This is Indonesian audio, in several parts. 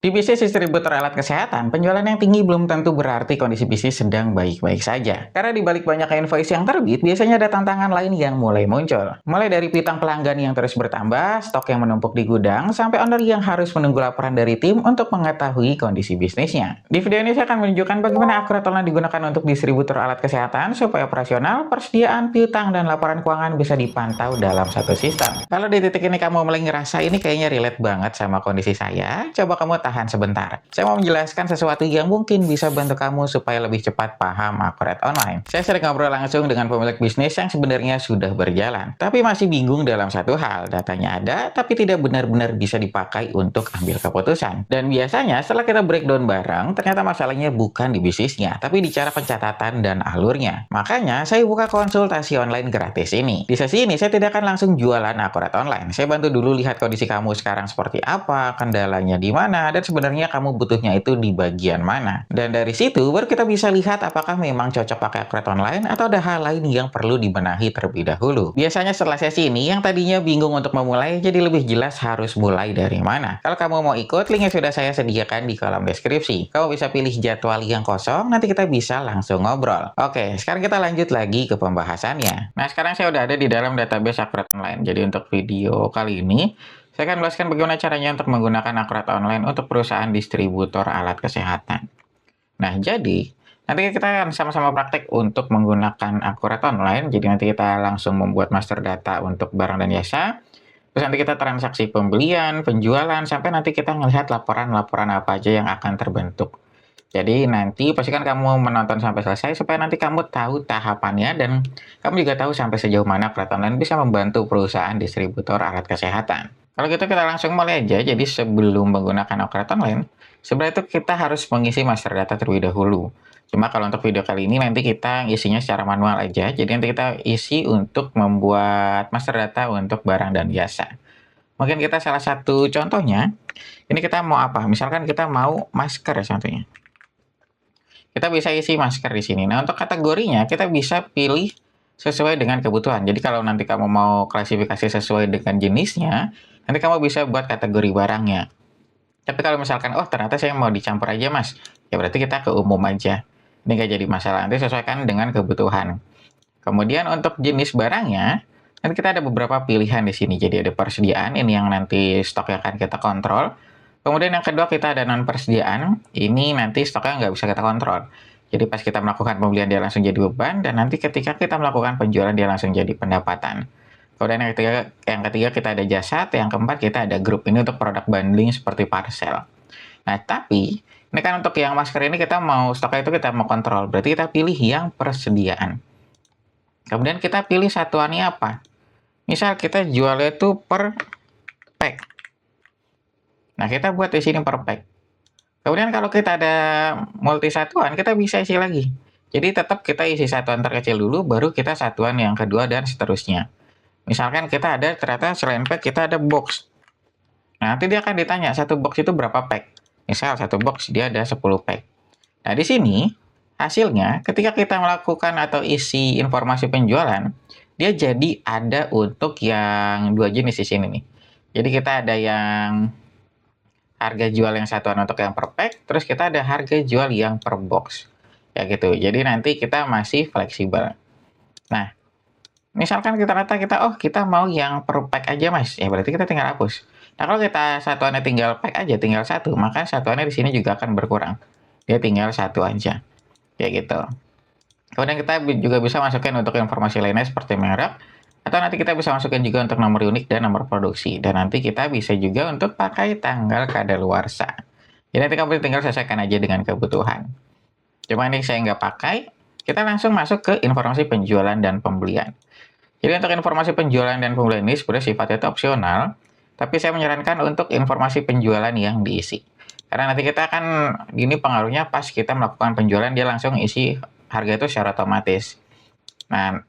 Di bisnis distributor alat kesehatan, penjualan yang tinggi belum tentu berarti kondisi bisnis sedang baik-baik saja. Karena di balik banyak invoice yang terbit, biasanya ada tantangan lain yang mulai muncul. Mulai dari piutang pelanggan yang terus bertambah, stok yang menumpuk di gudang, sampai owner yang harus menunggu laporan dari tim untuk mengetahui kondisi bisnisnya. Di video ini saya akan menunjukkan bagaimana akurat online digunakan untuk distributor alat kesehatan supaya operasional, persediaan, piutang, dan laporan keuangan bisa dipantau dalam satu sistem. Kalau di titik ini kamu mulai ngerasa ini kayaknya relate banget sama kondisi saya, coba kamu tahan sebentar. Saya mau menjelaskan sesuatu yang mungkin bisa bantu kamu supaya lebih cepat paham akurat online. Saya sering ngobrol langsung dengan pemilik bisnis yang sebenarnya sudah berjalan, tapi masih bingung dalam satu hal. Datanya ada, tapi tidak benar-benar bisa dipakai untuk ambil keputusan. Dan biasanya setelah kita breakdown bareng, ternyata masalahnya bukan di bisnisnya, tapi di cara pencatatan dan alurnya. Makanya saya buka konsultasi online gratis ini. Di sesi ini saya tidak akan langsung jualan akurat online. Saya bantu dulu lihat kondisi kamu sekarang seperti apa, kendalanya di mana, dan sebenarnya kamu butuhnya itu di bagian mana. Dan dari situ baru kita bisa lihat apakah memang cocok pakai akurat online atau ada hal lain yang perlu dibenahi terlebih dahulu. Biasanya setelah sesi ini, yang tadinya bingung untuk memulai jadi lebih jelas harus mulai dari mana. Kalau kamu mau ikut, linknya sudah saya sediakan di kolom deskripsi. Kamu bisa pilih jadwal yang kosong, nanti kita bisa langsung ngobrol. Oke, sekarang kita lanjut lagi ke pembahasannya. Nah, sekarang saya udah ada di dalam database akurat online. Jadi untuk video kali ini, saya akan jelaskan bagaimana caranya untuk menggunakan akurat online untuk perusahaan distributor alat kesehatan. Nah, jadi nanti kita akan sama-sama praktek untuk menggunakan akurat online. Jadi nanti kita langsung membuat master data untuk barang dan jasa. Terus nanti kita transaksi pembelian, penjualan, sampai nanti kita melihat laporan-laporan apa aja yang akan terbentuk. Jadi nanti pastikan kamu menonton sampai selesai supaya nanti kamu tahu tahapannya dan kamu juga tahu sampai sejauh mana akurat online bisa membantu perusahaan distributor alat kesehatan. Kalau gitu kita langsung mulai aja. Jadi sebelum menggunakan akurat online, sebenarnya itu kita harus mengisi master data terlebih dahulu. Cuma kalau untuk video kali ini nanti kita isinya secara manual aja. Jadi nanti kita isi untuk membuat master data untuk barang dan jasa. Mungkin kita salah satu contohnya, ini kita mau apa? Misalkan kita mau masker ya contohnya. Kita bisa isi masker di sini. Nah, untuk kategorinya kita bisa pilih sesuai dengan kebutuhan. Jadi kalau nanti kamu mau klasifikasi sesuai dengan jenisnya, nanti kamu bisa buat kategori barangnya. Tapi kalau misalkan, oh ternyata saya mau dicampur aja mas, ya berarti kita ke umum aja. Ini nggak jadi masalah, nanti sesuaikan dengan kebutuhan. Kemudian untuk jenis barangnya, nanti kita ada beberapa pilihan di sini. Jadi ada persediaan, ini yang nanti stoknya akan kita kontrol. Kemudian yang kedua kita ada non persediaan, ini nanti stoknya nggak bisa kita kontrol. Jadi pas kita melakukan pembelian dia langsung jadi beban, dan nanti ketika kita melakukan penjualan dia langsung jadi pendapatan. Kemudian yang ketiga kita ada jasa, yang keempat kita ada grup, ini untuk produk bundling seperti parcel. Nah tapi ini kan untuk yang masker ini kita mau stoknya itu kita mau kontrol, berarti kita pilih yang persediaan. Kemudian kita pilih satuannya apa. Misal kita jualnya itu per pack. Nah, kita buat di sini per pack. Kemudian kalau kita ada multi satuan, kita bisa isi lagi. Jadi tetap kita isi satuan terkecil dulu, baru kita satuan yang kedua dan seterusnya. Misalkan kita ada ternyata selain pack kita ada box. Nah, nanti dia akan ditanya satu box itu berapa pack. Misal satu box dia ada 10 pack. Nah, di sini hasilnya ketika kita melakukan atau isi informasi penjualan, dia jadi ada untuk yang dua jenis di sini nih. Jadi kita ada yang harga jual yang satuan untuk yang per pack, terus kita ada harga jual yang per box. Ya gitu. Jadi nanti kita masih fleksibel. Nah, misalkan kita mau yang per pack aja mas, ya berarti kita tinggal hapus. Nah kalau kita satuannya tinggal pack aja, tinggal satu, maka satuannya di sini juga akan berkurang. Dia tinggal satu aja. Kayak gitu. Kemudian kita juga bisa masukin untuk informasi lainnya seperti merek, atau nanti kita bisa masukin juga untuk nomor unik dan nomor produksi. Dan nanti kita bisa juga untuk pakai tanggal kadaluarsa. Jadi nanti kamu tinggal sesuaikan aja dengan kebutuhan. Cuma ini saya nggak pakai, kita langsung masuk ke informasi penjualan dan pembelian. Jadi untuk informasi penjualan dan pembelian ini sebenarnya sifatnya itu opsional, tapi saya menyarankan untuk informasi penjualan yang diisi. Karena nanti kita akan, ini pengaruhnya pas kita melakukan penjualan, dia langsung isi harga itu secara otomatis. Nah,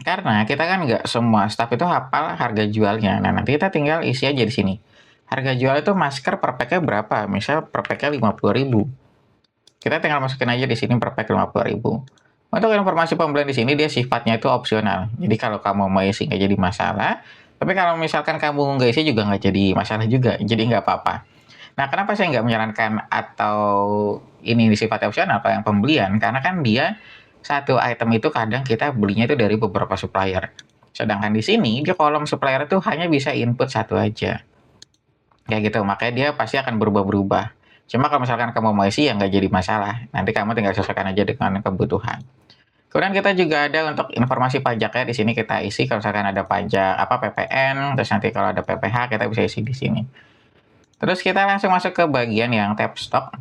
karena kita kan nggak semua staff itu hafal harga jualnya. Nah, nanti kita tinggal isi aja di sini. Harga jual itu masker per pack-nya berapa? Misal per pack-nya 50.000. Kita tinggal masukin aja di sini per pack 50.000. Untuk informasi pembelian di sini dia sifatnya itu opsional. Jadi kalau kamu mau isi nggak jadi masalah. Tapi kalau misalkan kamu nggak isi juga nggak jadi masalah juga. Jadi nggak apa-apa. Nah, kenapa saya nggak menyarankan atau ini sifatnya opsional kalau yang pembelian? Karena kan dia satu item itu kadang kita belinya itu dari beberapa supplier. Sedangkan di sini dia kolom supplier itu hanya bisa input satu aja. Kayak gitu, makanya dia pasti akan berubah-berubah. Cuma kalau misalkan kamu mau isi ya nggak jadi masalah. Nanti kamu tinggal sesuaikan aja dengan kebutuhan. Kemudian kita juga ada untuk informasi pajaknya di sini kita isi kalau misalkan ada pajak apa PPN, terus nanti kalau ada PPh kita bisa isi di sini. Terus kita langsung masuk ke bagian yang tab stok.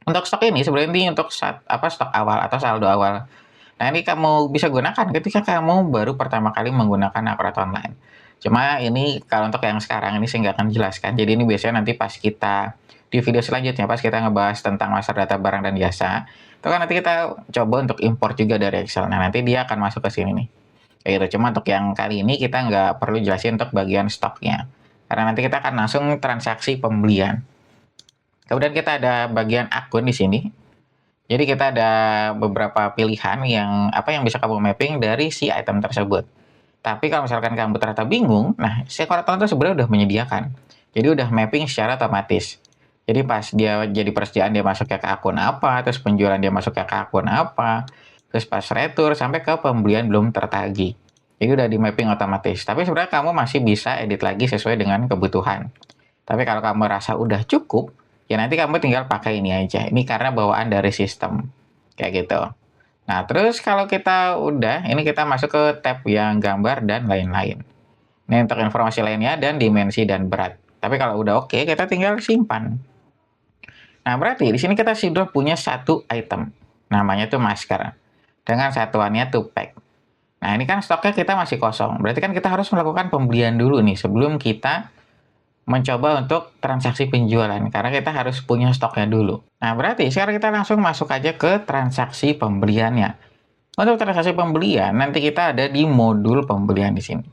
Untuk stok ini sebenarnya ini untuk stok awal atau saldo awal. Nah, ini kamu bisa gunakan ketika kamu baru pertama kali menggunakan Akurat Online. Cuma ini kalau untuk yang sekarang ini saya nggak akan jelaskan. Jadi ini biasanya nanti pas kita di video selanjutnya, pas kita ngebahas tentang master data barang dan jasa, itu kan nanti kita coba untuk import juga dari Excel. Nah, nanti dia akan masuk ke sini nih. Kayak gitu. Cuma untuk yang kali ini kita nggak perlu jelasin untuk bagian stoknya. Karena nanti kita akan langsung transaksi pembelian. Kemudian kita ada bagian akun di sini. Jadi kita ada beberapa pilihan yang bisa kamu mapping dari si item tersebut. Tapi kalau misalkan kamu ternyata bingung, nah si Akurat Online itu sebenarnya udah menyediakan. Jadi udah mapping secara otomatis. Jadi pas dia jadi persediaan dia masuknya ke akun apa, terus penjualan dia masuknya ke akun apa, terus pas retur sampai ke pembelian belum tertagih. Jadi udah di mapping otomatis. Tapi sebenarnya kamu masih bisa edit lagi sesuai dengan kebutuhan. Tapi kalau kamu rasa udah cukup, ya nanti kamu tinggal pakai ini aja. Ini karena bawaan dari sistem. Kayak gitu. Nah, terus kalau kita udah, ini kita masuk ke tab yang gambar dan lain-lain. Ini untuk informasi lainnya dan dimensi dan berat. Tapi kalau udah oke, kita tinggal simpan. Nah, berarti di sini kita sudah punya satu item. Namanya tuh masker. Dengan satuannya tuh pack. Nah, ini kan stoknya kita masih kosong. Berarti kan kita harus melakukan pembelian dulu nih sebelum kita mencoba untuk transaksi penjualan karena kita harus punya stoknya dulu. Nah, berarti sekarang kita langsung masuk aja ke transaksi pembeliannya. Untuk transaksi pembelian nanti kita ada di modul pembelian di sini.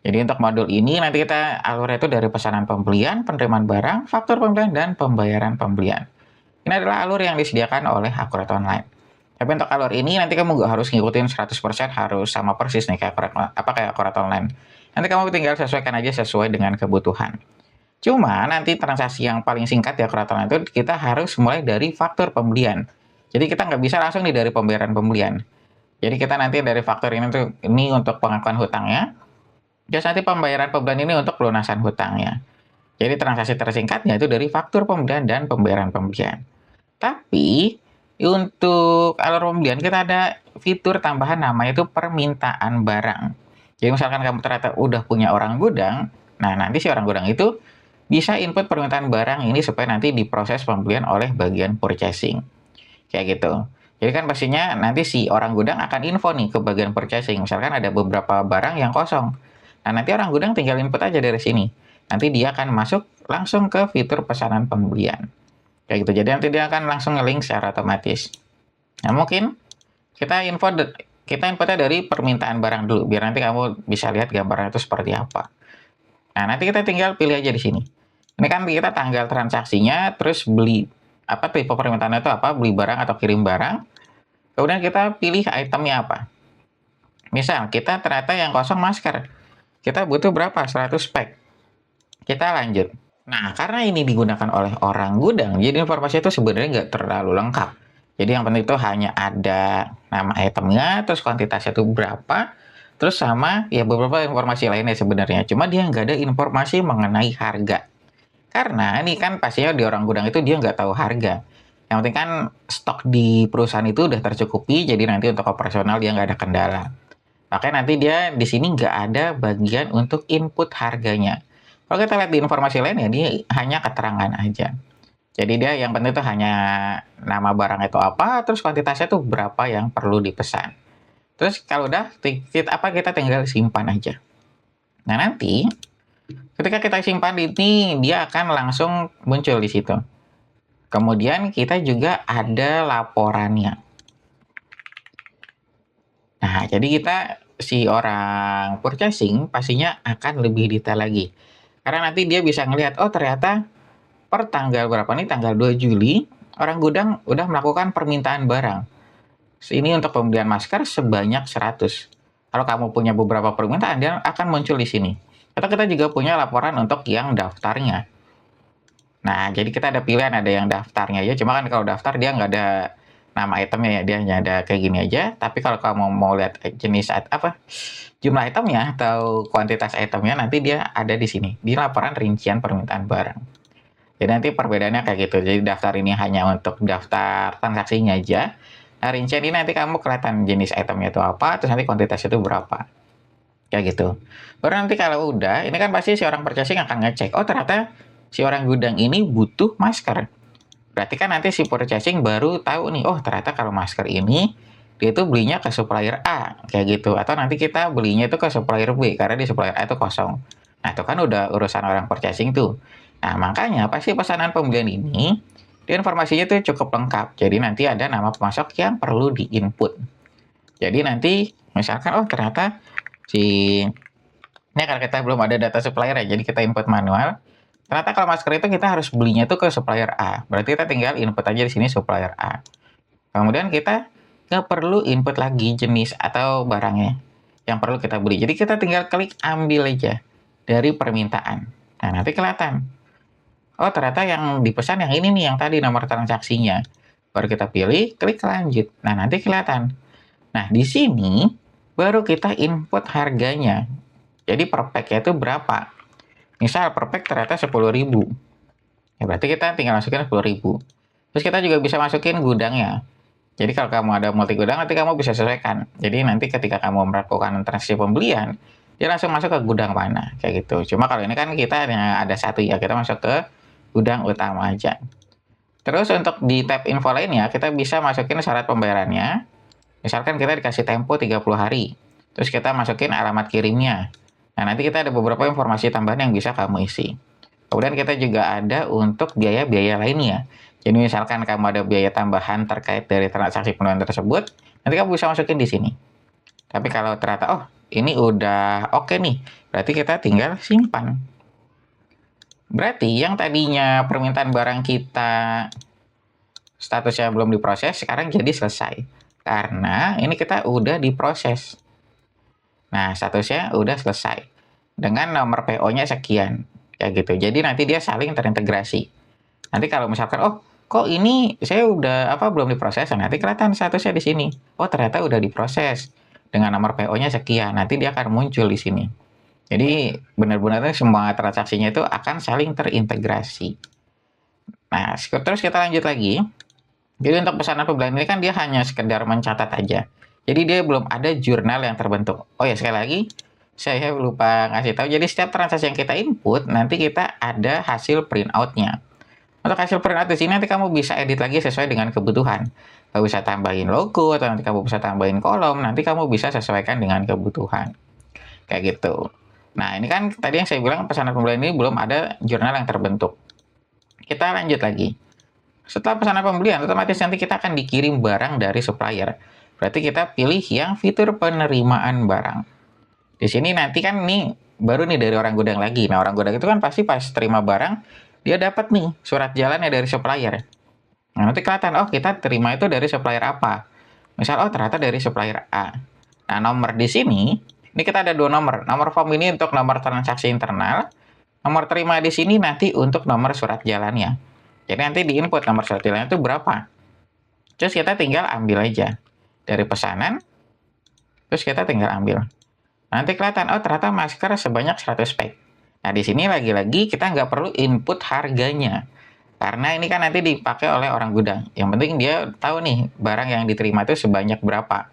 Jadi untuk modul ini nanti kita alurnya itu dari pesanan pembelian, penerimaan barang, faktur pembelian dan pembayaran pembelian. Ini adalah alur yang disediakan oleh Akurat Online. Tapi untuk alur ini nanti kamu nggak harus ngikutin 100% harus sama persis nih kayak Akurat Online. Nanti kamu tinggal sesuaikan aja sesuai dengan kebutuhan. Cuma nanti transaksi yang paling singkat ya Akurat Online itu kita harus mulai dari faktur pembelian. Jadi kita nggak bisa langsung nih dari pembayaran pembelian. Jadi kita nanti dari faktur ini untuk pengakuan hutangnya. Terus nanti pembayaran pembelian ini untuk pelunasan hutangnya. Jadi transaksi tersingkatnya itu dari faktur pembelian dan pembayaran pembelian. Tapi untuk alur pembelian kita ada fitur tambahan namanya itu permintaan barang. Jadi misalkan kamu ternyata udah punya orang gudang, nah nanti si orang gudang itu bisa input permintaan barang ini supaya nanti diproses pembelian oleh bagian purchasing. Kayak gitu. Jadi kan pastinya nanti si orang gudang akan info nih ke bagian purchasing. Misalkan ada beberapa barang yang kosong. Nah, nanti orang gudang tinggal input aja dari sini. Nanti dia akan masuk langsung ke fitur pesanan pembelian. Kayak gitu. Jadi nanti dia akan langsung nge-link secara otomatis. Nah, mungkin kita inputnya dari permintaan barang dulu. Biar nanti kamu bisa lihat gambarnya itu seperti apa. Nah, nanti kita tinggal pilih aja di sini. Ini kan kita tanggal transaksinya, terus beli, tipe permintaannya itu apa, beli barang atau kirim barang. Kemudian kita pilih itemnya apa. Misal, kita ternyata yang kosong masker. Kita butuh berapa? 100 pack. Kita lanjut. Nah, karena ini digunakan oleh orang gudang, jadi informasi itu sebenarnya nggak terlalu lengkap. Jadi yang penting itu hanya ada nama itemnya, terus kuantitasnya itu berapa, terus sama ya beberapa informasi lainnya sebenarnya. Cuma dia nggak ada informasi mengenai harga. Karena ini kan pastinya di orang gudang itu dia nggak tahu harga. Yang penting kan stok di perusahaan itu udah tercukupi, jadi nanti untuk operasional dia nggak ada kendala. Makanya nanti dia di sini nggak ada bagian untuk input harganya. Kalau kita lihat di informasi lainnya, dia hanya keterangan aja. Jadi dia yang penting itu hanya nama barang itu apa, terus kuantitasnya itu berapa yang perlu dipesan. Terus kalau udah, kita tinggal simpan aja. Nah nanti, ketika kita simpan ini, dia akan langsung muncul di situ. Kemudian kita juga ada laporannya. Nah, jadi si orang purchasing pastinya akan lebih detail lagi. Karena nanti dia bisa ngelihat, oh ternyata per tanggal berapa nih, tanggal 2 Juli, orang gudang udah melakukan permintaan barang. Ini untuk pembelian masker sebanyak 100. Kalau kamu punya beberapa permintaan, dia akan muncul di sini. Atau kita juga punya laporan untuk yang daftarnya. Nah, jadi kita ada pilihan, ada yang daftarnya aja, cuma kan kalau daftar dia nggak ada nama itemnya ya, dia hanya ada kayak gini aja. Tapi kalau kamu mau lihat jenis apa, jumlah itemnya atau kuantitas itemnya, nanti dia ada di sini, di laporan rincian permintaan barang. Jadi nanti perbedaannya kayak gitu. Jadi daftar ini hanya untuk daftar transaksinya aja. Nah, rincian ini nanti kamu kelihatan jenis itemnya itu apa, terus nanti kuantitas itu berapa. Kayak gitu. Baru nanti kalau udah, ini kan pasti si orang purchasing akan ngecek, oh ternyata si orang gudang ini butuh masker. Berarti kan nanti si purchasing baru tahu nih, oh ternyata kalau masker ini dia itu belinya ke supplier A, kayak gitu. Atau nanti kita belinya itu ke supplier B, karena di supplier A itu kosong. Nah, itu kan udah urusan orang purchasing tuh. Nah, makanya pasti pesanan pembelian ini, dia informasinya tuh cukup lengkap. Jadi nanti ada nama pemasok yang perlu di-input. Jadi nanti, misalkan, oh ternyata ini karena kita belum ada data supplier ya, jadi kita input manual. Ternyata kalau masker itu kita harus belinya tuh ke supplier A. Berarti kita tinggal input aja di sini supplier A. Kemudian kita nggak perlu input lagi jenis atau barangnya yang perlu kita beli. Jadi kita tinggal klik ambil aja dari permintaan. Nah, nanti kelihatan. Oh, ternyata yang dipesan yang ini nih, yang tadi nomor transaksinya. Baru kita pilih, klik lanjut. Nah, nanti kelihatan. Nah, di sini baru kita input harganya. Jadi per pack-nya itu berapa. Misal per pack ternyata 10.000. Ya berarti kita tinggal masukin 10.000. Terus kita juga bisa masukin gudangnya. Jadi kalau kamu ada multi gudang, nanti kamu bisa sesuaikan. Jadi nanti ketika kamu melakukan transaksi pembelian, dia langsung masuk ke gudang mana, kayak gitu. Cuma kalau ini kan kita hanya ada satu ya, kita masuk ke gudang utama aja. Terus untuk di tab info lainnya, kita bisa masukin syarat pembayarannya. Misalkan kita dikasih tempo 30 hari. Terus kita masukin alamat kirimnya. Nah, nanti kita ada beberapa informasi tambahan yang bisa kamu isi. Kemudian kita juga ada untuk biaya-biaya lainnya. Jadi misalkan kamu ada biaya tambahan terkait dari transaksi pembelian tersebut, nanti kamu bisa masukin di sini. Tapi kalau ternyata, oh ini udah oke nih, berarti kita tinggal simpan. Berarti yang tadinya permintaan barang kita statusnya belum diproses, sekarang jadi selesai. Karena ini kita udah diproses. Nah, statusnya udah selesai. Dengan nomor PO-nya sekian. Kayak gitu. Jadi nanti dia saling terintegrasi. Nanti kalau misalkan, oh kok ini saya udah belum diproses, nanti kelihatan statusnya di sini. Oh ternyata udah diproses. Dengan nomor PO-nya sekian. Nanti dia akan muncul di sini. Jadi benar-benar semua transaksinya itu akan saling terintegrasi. Nah, terus kita lanjut lagi. Jadi untuk pesanan pembelian ini kan dia hanya sekedar mencatat aja. Jadi dia belum ada jurnal yang terbentuk. Oh ya, sekali lagi saya lupa ngasih tahu. Jadi setiap transaksi yang kita input, nanti kita ada hasil printout-nya. Untuk hasil printout di sini nanti kamu bisa edit lagi sesuai dengan kebutuhan. Kamu bisa tambahin logo, atau nanti kamu bisa tambahin kolom, nanti kamu bisa sesuaikan dengan kebutuhan. Kayak gitu. Nah, ini kan tadi yang saya bilang pesanan pembelian ini belum ada jurnal yang terbentuk. Kita lanjut lagi. Setelah pesanan pembelian, otomatis nanti kita akan dikirim barang dari supplier. Berarti kita pilih yang fitur penerimaan barang. Di sini nanti kan nih, baru nih dari orang gudang lagi. Nah, orang gudang itu kan pasti pas terima barang, dia dapat nih surat jalannya dari supplier. Nah, nanti kelihatan, oh kita terima itu dari supplier apa. Misal, oh ternyata dari supplier A. Nah, nomor di sini, ini kita ada 2 nomor. Nomor form ini untuk nomor transaksi internal. Nomor terima di sini nanti untuk nomor surat jalannya. Jadi nanti di input nomor surat jalannya itu berapa. Terus kita tinggal ambil aja. Dari pesanan, terus kita tinggal ambil. Nanti kelihatan, oh ternyata masker sebanyak 100 pack. Nah, di sini lagi-lagi kita nggak perlu input harganya. Karena ini kan nanti dipakai oleh orang gudang. Yang penting dia tahu nih, barang yang diterima itu sebanyak berapa.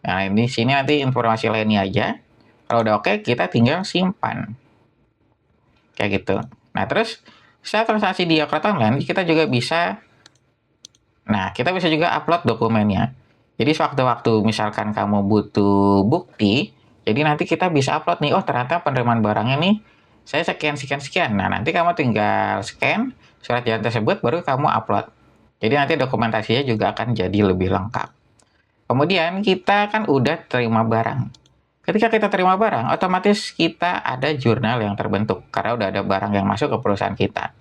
Nah, di sini nanti informasi lainnya aja. Kalau udah oke, kita tinggal simpan. Kayak gitu. Nah, terus setelah transaksi di Yakrat Online, kita juga bisa juga upload dokumennya. Jadi sewaktu-waktu misalkan kamu butuh bukti, jadi nanti kita bisa upload nih, oh ternyata penerimaan barangnya nih, saya sekian. Nah, nanti kamu tinggal scan surat jalan tersebut, baru kamu upload. Jadi nanti dokumentasinya juga akan jadi lebih lengkap. Kemudian kita kan udah terima barang. Ketika kita terima barang, otomatis kita ada jurnal yang terbentuk karena udah ada barang yang masuk ke perusahaan kita.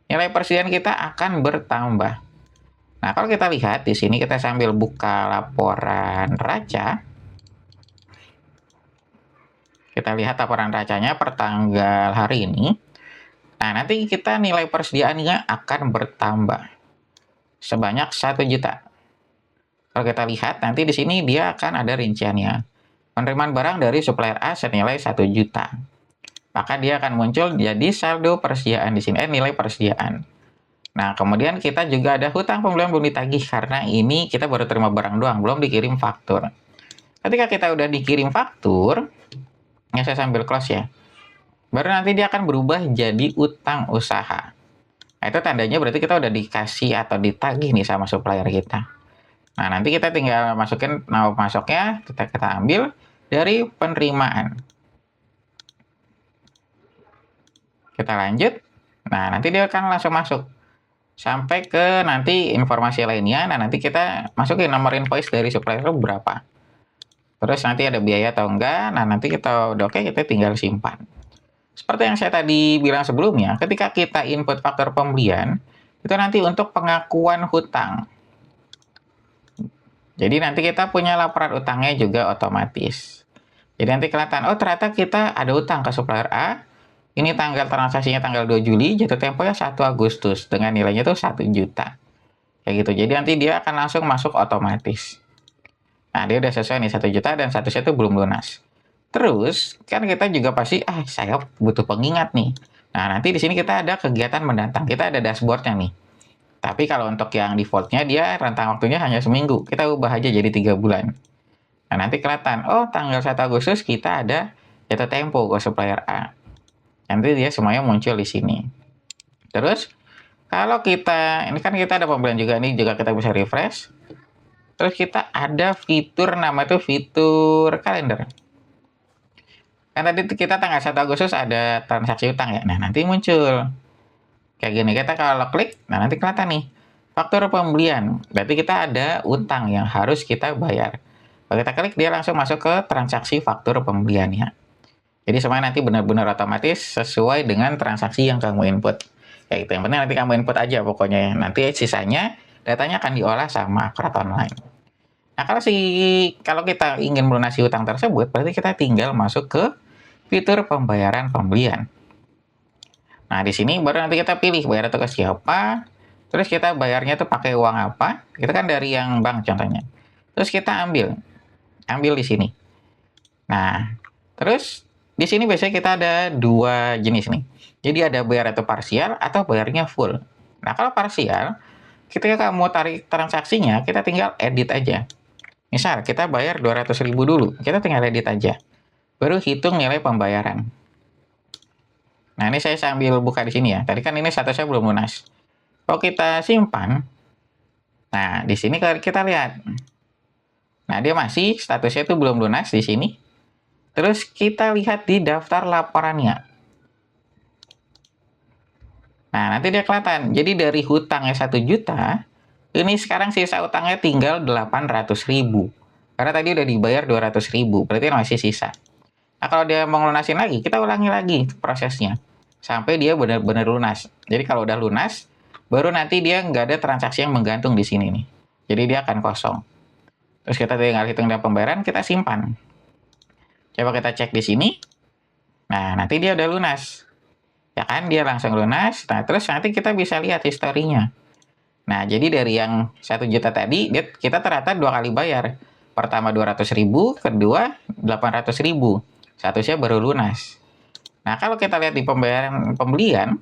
Nilai persediaan kita akan bertambah. Nah, kalau kita lihat di sini kita sambil buka laporan raca. Kita lihat laporan racanya per tanggal hari ini. Nah, nanti kita nilai persediaannya akan bertambah sebanyak 1 juta. Kalau kita lihat nanti di sini dia akan ada rinciannya. Penerimaan barang dari supplier A senilai 1 juta. Maka dia akan muncul jadi saldo persediaan di sini, nilai persediaan. Nah, kemudian kita juga ada hutang pembelian belum ditagih karena ini kita baru terima barang doang, belum dikirim faktur. Ketika kita udah dikirim faktur, ya saya sambil close ya. Baru nanti dia akan berubah jadi utang usaha. Nah, itu tandanya berarti kita udah dikasih atau ditagih nih sama supplier kita. Nah, nanti kita tinggal masukin nama masuknya, kita ambil dari penerimaan. Kita lanjut. Nah, nanti dia akan langsung masuk. Sampai ke nanti informasi lainnya. Nah, nanti kita masukin nomor invoice dari supplier itu berapa. Terus nanti ada biaya atau enggak. Nah, nanti kita udah oke, kita tinggal simpan. Seperti yang saya tadi bilang sebelumnya, ketika kita input faktur pembelian, itu nanti untuk pengakuan hutang. Jadi nanti kita punya laporan utangnya juga otomatis. Jadi nanti kelihatan, oh ternyata kita ada utang ke supplier A. Ini tanggal transaksinya tanggal 2 Juli, jatuh temponya 1 Agustus. Dengan nilainya itu 1 juta. Kayak gitu. Jadi nanti dia akan langsung masuk otomatis. Nah, dia udah sesuai nih 1 juta dan statusnya itu belum lunas. Terus, kan kita juga pasti, saya butuh pengingat nih. Nah, nanti di sini kita ada kegiatan mendatang. Kita ada dashboardnya nih. Tapi kalau untuk yang defaultnya, dia rentang waktunya hanya seminggu. Kita ubah aja jadi 3 bulan. Nah, nanti kelihatan, oh tanggal 1 Agustus kita ada jatuh tempo ke supplier A. Nanti dia semuanya muncul di sini. Terus, kalau kita, ini kan kita ada pembelian juga, ini juga kita bisa refresh. Terus kita ada fitur, nama itu fitur kalender. Kan tadi kita tanggal 1 Agustus ada transaksi utang ya. Nah, nanti muncul. Kayak gini, kita kalau klik, nah nanti kelihatan nih. Faktur pembelian, berarti kita ada utang yang harus kita bayar. Kalau kita klik, dia langsung masuk ke transaksi faktur pembeliannya. Jadi semuanya nanti benar-benar otomatis sesuai dengan transaksi yang kamu input. Ya itu yang penting nanti kamu input aja pokoknya. Nanti sisanya datanya akan diolah sama Akkurat Online. Nah kalau kita ingin melunasi utang tersebut, berarti kita tinggal masuk ke fitur pembayaran pembelian. Nah di sini baru nanti kita pilih bayar atau ke siapa. Terus kita bayarnya tuh pakai uang apa? Kita kan dari yang bank contohnya. Terus kita ambil di sini. Nah terus di sini biasanya kita ada 2 jenis nih. Jadi ada bayar atau parsial atau bayarnya full. Nah, kalau parsial, ketika kamu tarik transaksinya, kita tinggal edit aja. Misal, kita bayar 200.000 dulu. Kita tinggal edit aja. Baru hitung nilai pembayaran. Nah, ini saya sambil buka di sini ya. Tadi kan ini statusnya belum lunas. Kalau kita simpan, nah, di sini kita lihat. Nah, dia masih statusnya itu belum lunas di sini. Terus kita lihat di daftar laporannya. Nah, nanti dia kelihatan. Jadi dari hutangnya 1 juta, ini sekarang sisa utangnya tinggal 800.000. Karena tadi udah dibayar 200.000, berarti masih sisa. Nah, kalau dia mau lunasin lagi, kita ulangi lagi prosesnya. Sampai dia benar-benar lunas. Jadi kalau udah lunas, baru nanti dia nggak ada transaksi yang menggantung di sini nih. Jadi dia akan kosong. Terus kita tinggal hitung nilai pembayaran, kita simpan. Coba kita cek di sini. Nah, nanti dia udah lunas. Ya kan, dia langsung lunas. Nah, terus nanti kita bisa lihat historinya. Nah, jadi dari yang 1 juta tadi, kita ternyata 2 kali bayar. Pertama 200.000, kedua 800.000. Statusnya baru lunas. Nah, kalau kita lihat di pembelian,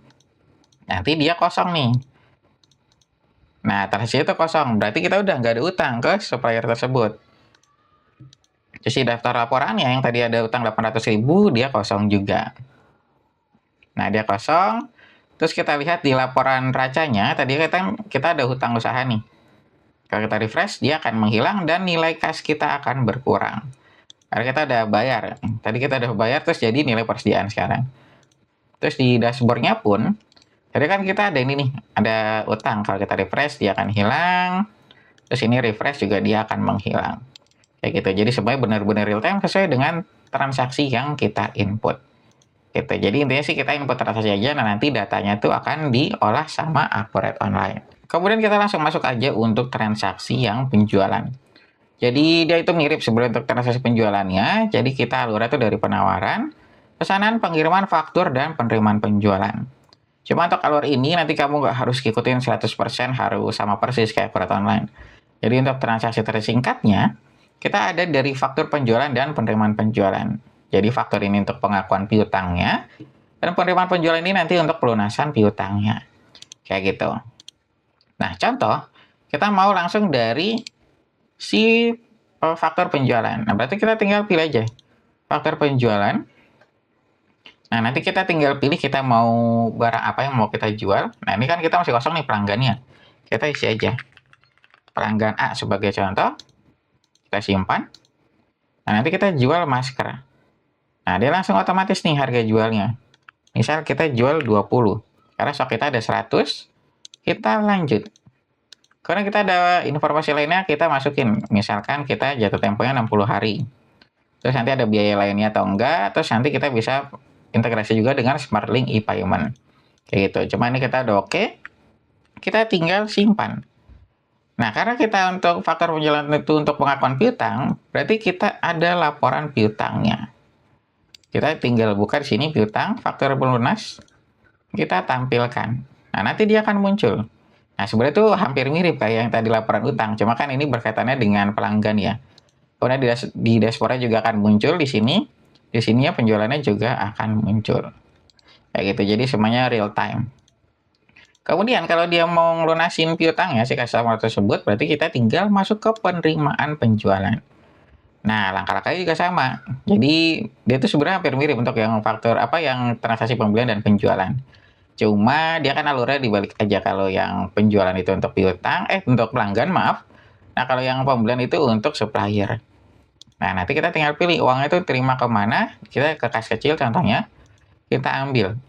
nanti dia kosong nih. Nah, transaksi itu kosong. Berarti kita udah nggak ada utang ke supplier tersebut. Terus di daftar laporannya yang tadi ada utang 800.000, dia kosong juga. Nah, dia kosong. Terus kita lihat di laporan racanya, tadi kita ada hutang usaha nih. Kalau kita refresh, dia akan menghilang dan nilai kas kita akan berkurang. Karena kita udah bayar. Tadi kita udah bayar, terus jadi nilai persediaan sekarang. Terus di dashboard-nya pun, tadi kan kita ada ini nih, ada utang. Kalau kita refresh, dia akan hilang. Terus ini refresh juga dia akan menghilang. Kayak gitu. Jadi semuanya benar-benar real time sesuai dengan transaksi yang kita input. Gitu. Jadi intinya sih kita input transaksi aja, nah nanti datanya tuh akan diolah sama Akkurat Online. Kemudian kita langsung masuk aja untuk transaksi yang penjualan. Jadi dia itu mirip sebenarnya untuk transaksi penjualannya. Jadi kita alurnya tuh dari penawaran, pesanan, pengiriman, faktur, dan penerimaan penjualan. Cuma untuk alur ini nanti kamu nggak harus ngikutin 100% harus sama persis kayak Quote Online. Jadi untuk transaksi tersingkatnya, kita ada dari faktur penjualan dan penerimaan penjualan. Jadi faktur ini untuk pengakuan piutangnya, dan penerimaan penjualan ini nanti untuk pelunasan piutangnya. Kayak gitu. Nah, contoh, kita mau langsung dari si faktur penjualan. Nah, berarti kita tinggal pilih aja faktur penjualan. Nah, nanti kita tinggal pilih kita mau barang apa yang mau kita jual. Nah, ini kan kita masih kosong nih pelanggannya. Kita isi aja. Pelanggan A sebagai contoh. Kita simpan. Nah, nanti kita jual masker. Nah, dia langsung otomatis nih harga jualnya. Misal kita jual 20. Karena stok kita ada 100. Kita lanjut. Karena kita ada informasi lainnya, kita masukin. Misalkan kita jatuh temponya 60 hari. Terus nanti ada biaya lainnya atau enggak. Terus nanti kita bisa integrasi juga dengan SmartLink e-payment. Kayak gitu. Cuma ini kita udah oke. Kita tinggal simpan. Nah, karena kita untuk faktor penjualan itu untuk pengakuan piutang, berarti kita ada laporan piutangnya. Kita tinggal buka di sini piutang, faktur pelunas, kita tampilkan. Nah, nanti dia akan muncul. Nah, sebenarnya itu hampir mirip kayak yang tadi laporan utang, cuma kan ini berkaitannya dengan pelanggan ya. Kemudian di dashboard juga akan muncul di sini ya penjualannya juga akan muncul. Kayak gitu, jadi semuanya real time. Kemudian kalau dia mau ngelunasin piutangnya si customer tersebut, berarti kita tinggal masuk ke penerimaan penjualan. Nah, langkah-langkahnya juga sama. Jadi dia itu sebenarnya hampir mirip untuk yang faktor yang transaksi pembelian dan penjualan. Cuma dia kan alurnya dibalik aja. Kalau yang penjualan itu untuk piutang, untuk pelanggan maaf. Nah, kalau yang pembelian itu untuk supplier. Nah, nanti kita tinggal pilih uangnya itu terima kemana. Kita ke kas kecil contohnya, kita ambil.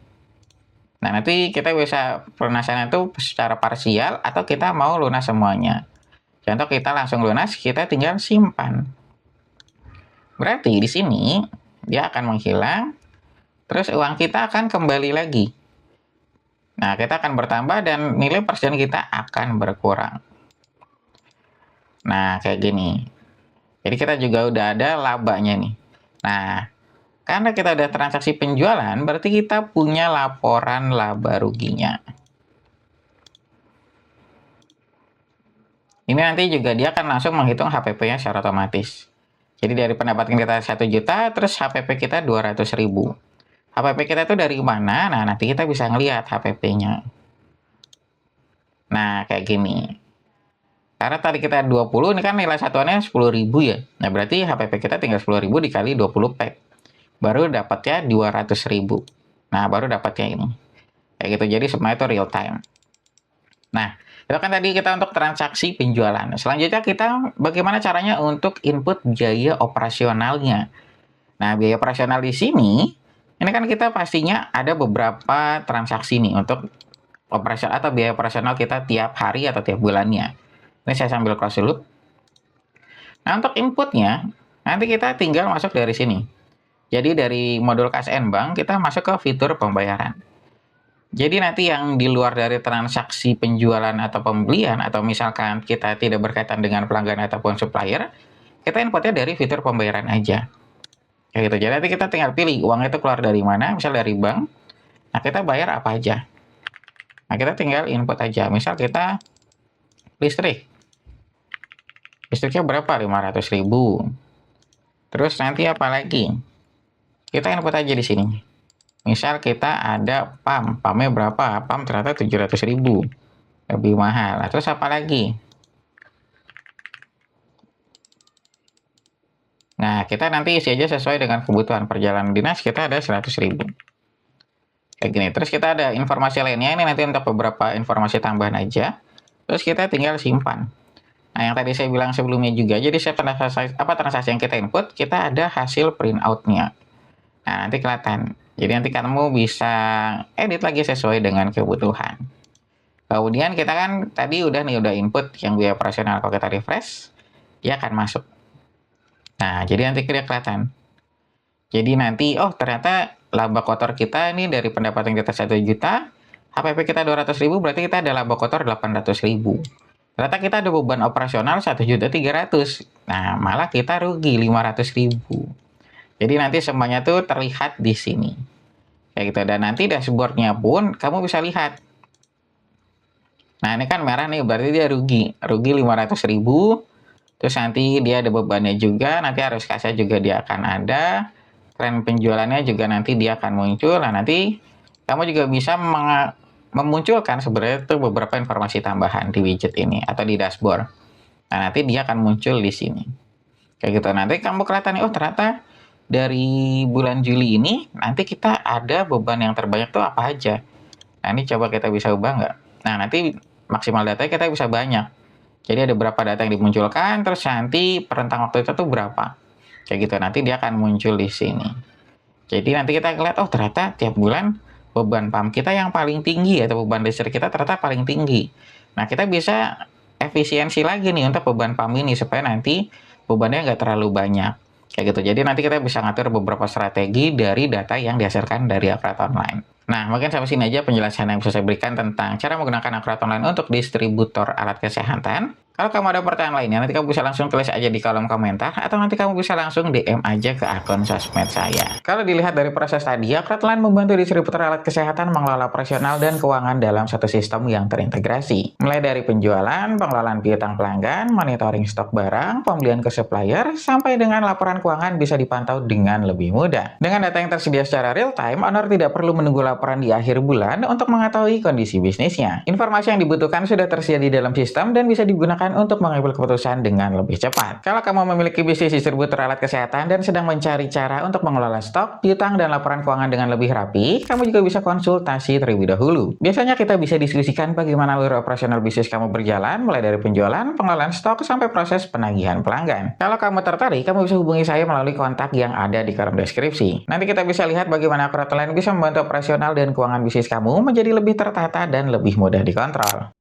Nah, nanti kita bisa pelunasan itu secara parsial atau kita mau lunas semuanya. Contoh kita langsung lunas, kita tinggal simpan. Berarti di sini dia akan menghilang, terus uang kita akan kembali lagi. Nah, kita akan bertambah dan nilai persen kita akan berkurang. Nah, kayak gini. Jadi kita juga udah ada labanya nih. Nah, karena kita udah transaksi penjualan, berarti kita punya laporan laba ruginya. Ini nanti juga dia akan langsung menghitung HPP-nya secara otomatis. Jadi dari pendapatan kita 1 juta, terus HPP kita 200.000. HPP kita itu dari mana? Nah, nanti kita bisa ngelihat HPP-nya. Nah, kayak gini. Karena tadi kita 20, ini kan nilai satuannya 10.000 ya. Nah, berarti HPP kita tinggal 10.000 dikali 20 pack. Baru dapatnya 200.000. Nah, baru dapatnya ini. Kayak gitu, jadi semuanya itu real time. Nah, itu kan tadi kita untuk transaksi penjualan. Selanjutnya kita bagaimana caranya untuk input biaya operasionalnya. Nah, biaya operasional di sini, ini kan kita pastinya ada beberapa transaksi nih untuk operasional atau biaya operasional kita tiap hari atau tiap bulannya. Ini saya sambil close dulu. Nah, untuk inputnya, nanti kita tinggal masuk dari sini. Jadi dari modul KSN Bank, kita masuk ke fitur pembayaran. Jadi nanti yang di luar dari transaksi penjualan atau pembelian, atau misalkan kita tidak berkaitan dengan pelanggan ataupun supplier, kita inputnya dari fitur pembayaran aja. Kayak gitu. Jadi nanti kita tinggal pilih uang itu keluar dari mana, misal dari bank. Nah, kita bayar apa aja. Nah, kita tinggal input aja. Misal kita listrik. Listriknya berapa? 500.000. Terus nanti apa lagi? Kita input aja di sini. Misal kita ada PAM. PAM-nya berapa? PAM ternyata 700.000. Lebih mahal. Nah, terus apa lagi? Nah, kita nanti isi aja sesuai dengan kebutuhan perjalanan dinas. Kita ada 100.000. Kayak gini. Terus kita ada informasi lainnya. Ini nanti untuk beberapa informasi tambahan aja. Terus kita tinggal simpan. Nah, yang tadi saya bilang sebelumnya juga. Jadi setiap transaksi yang kita input, kita ada hasil print out-nya. Nah, nanti kelihatan. Jadi nanti kamu bisa edit lagi sesuai dengan kebutuhan. Kemudian kita kan tadi udah input yang biaya operasional. Kalau kita refresh, dia akan masuk. Nah, jadi nanti kelihatan. Jadi nanti, ternyata laba kotor kita ini dari pendapatan kita 1 juta, HPP kita 200.000, berarti kita ada laba kotor 800.000. Ternyata kita ada beban operasional 1.300.000. Nah, malah kita rugi 500.000. Jadi nanti semuanya tuh terlihat di sini. Kayak gitu. Dan nanti dashboardnya pun kamu bisa lihat. Nah, ini kan merah nih, berarti dia rugi. Rugi 500.000. Terus nanti dia ada bebannya juga, nanti arus kasnya juga dia akan ada. Tren penjualannya juga nanti dia akan muncul. Nah, nanti kamu juga bisa memunculkan sebenarnya itu beberapa informasi tambahan di widget ini atau di dashboard. Nah, nanti dia akan muncul di sini. Kayak gitu. Nanti kamu kelihatan, oh ternyata dari bulan Juli ini nanti kita ada beban yang terbanyak tuh apa aja. Nah, ini coba kita bisa ubah nggak? Nah, nanti maksimal data kita bisa banyak. Jadi ada berapa data yang dimunculkan, terus nanti per rentang waktu itu tuh berapa. Kayak gitu, nanti dia akan muncul di sini. Jadi nanti kita lihat, oh ternyata tiap bulan beban pump kita yang paling tinggi atau beban listrik kita ternyata paling tinggi. Nah, kita bisa efisiensi lagi nih untuk beban pump ini supaya nanti bebannya nggak terlalu banyak. Kayak gitu. Jadi nanti kita bisa ngatur beberapa strategi dari data yang dihasilkan dari Akurat Online. Nah, mungkin sampai sini aja penjelasan yang bisa saya berikan tentang cara menggunakan Akurat Online untuk distributor alat kesehatan. Kalau kamu ada pertanyaan lainnya, nanti kamu bisa langsung tulis aja di kolom komentar, atau nanti kamu bisa langsung DM aja ke akun sosmed saya. Kalau dilihat dari proses tadi, Akurat Online membantu distributor alat kesehatan mengelola operasional dan keuangan dalam satu sistem yang terintegrasi. Mulai dari penjualan, pengelolaan piutang pelanggan, monitoring stok barang, pembelian ke supplier, sampai dengan laporan keuangan bisa dipantau dengan lebih mudah. Dengan data yang tersedia secara real time, owner tidak perlu menunggu laporan di akhir bulan untuk mengetahui kondisi bisnisnya. Informasi yang dibutuhkan sudah tersedia di dalam sistem dan bisa digunakan untuk mengambil keputusan dengan lebih cepat. Kalau kamu memiliki bisnis distributor alat kesehatan dan sedang mencari cara untuk mengelola stok, piutang, dan laporan keuangan dengan lebih rapi, kamu juga bisa konsultasi terlebih dahulu. Biasanya kita bisa diskusikan bagaimana alur operasional bisnis kamu berjalan, mulai dari penjualan, pengelolaan stok, sampai proses penagihan pelanggan. Kalau kamu tertarik, kamu bisa hubungi saya melalui kontak yang ada di kolom deskripsi. Nanti kita bisa lihat bagaimana Akurat Online bisa membantu operasional dan keuangan bisnis kamu menjadi lebih tertata dan lebih mudah dikontrol.